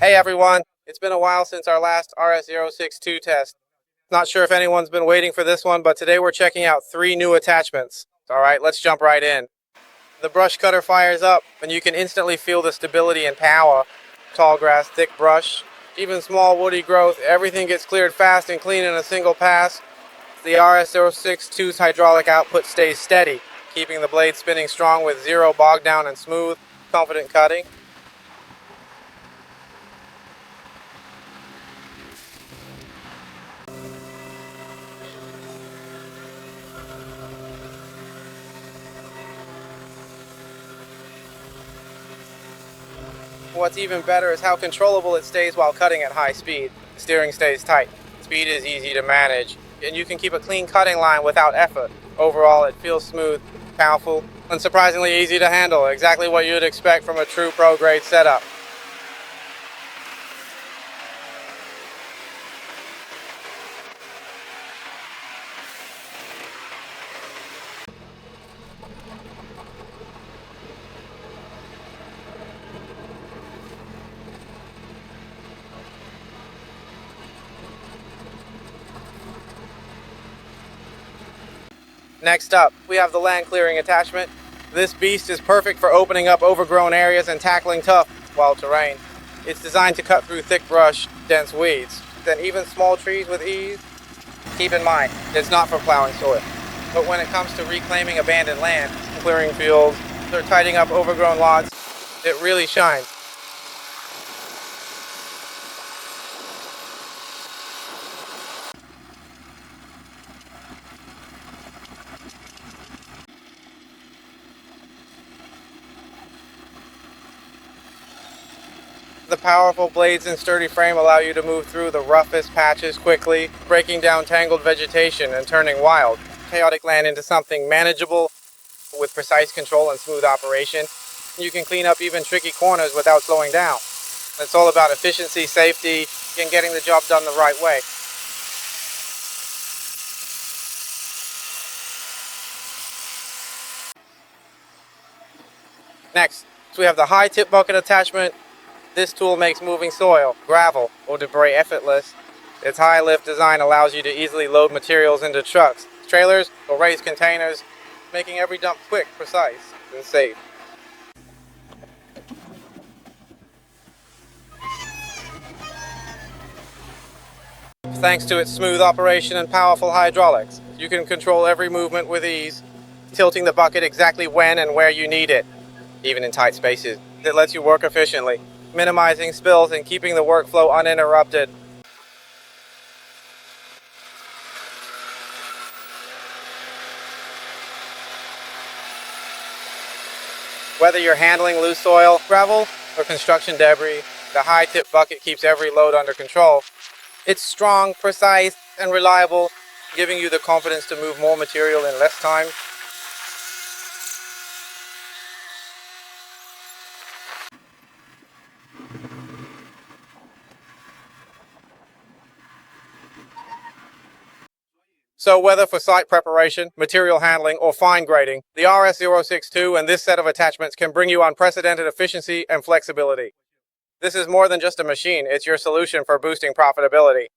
Hey everyone, it's been a while since our last RS06-2 test. Not sure if anyone's been waiting for this one, but today we're checking out 3 new attachments. Alright, let's jump right in. The brush cutter fires up, and you can instantly feel the stability and power. Tall grass, thick brush, even small woody growth, everything gets cleared fast and clean in a single pass. The RS06-2's hydraulic output stays steady, keeping the blade spinning strong with zero bog down and smooth, confident cutting. What's even better is how controllable it stays while cutting at high speed. The steering stays tight, speed is easy to manage, and you can keep a clean cutting line without effort. Overall, it feels smooth, powerful, and surprisingly easy to handle, exactly what you'd expect from a true pro-grade setup. Next up, we have the land clearing attachment. This beast is perfect for opening up overgrown areas and tackling tough, wild terrain. It's designed to cut through thick brush, dense weeds, then even small trees with ease. Keep in mind, it's not for plowing soil. But when it comes to reclaiming abandoned land, clearing fields, or tidying up overgrown lots, it really shines. The powerful blades and sturdy frame allow you to move through the roughest patches quickly, breaking down tangled vegetation and turning wild, chaotic land into something manageable with precise control and smooth operation. You can clean up even tricky corners without slowing down. It's all about efficiency, safety, and getting the job done the right way. Next, we have the high tip bucket attachment. This tool makes moving soil, gravel, or debris effortless. Its high lift design allows you to easily load materials into trucks, trailers, or raised containers, making every dump quick, precise, and safe. Thanks to its smooth operation and powerful hydraulics, you can control every movement with ease, tilting the bucket exactly when and where you need it, even in tight spaces. It lets you work efficiently, minimizing spills and keeping the workflow uninterrupted. Whether you're handling loose soil, gravel, or construction debris, the high tip bucket keeps every load under control. It's strong, precise, and reliable, giving you the confidence to move more material in less time. So whether for site preparation, material handling, or fine grading, the RS06-2 and this set of attachments can bring you unprecedented efficiency and flexibility. This is more than just a machine, it's your solution for boosting profitability.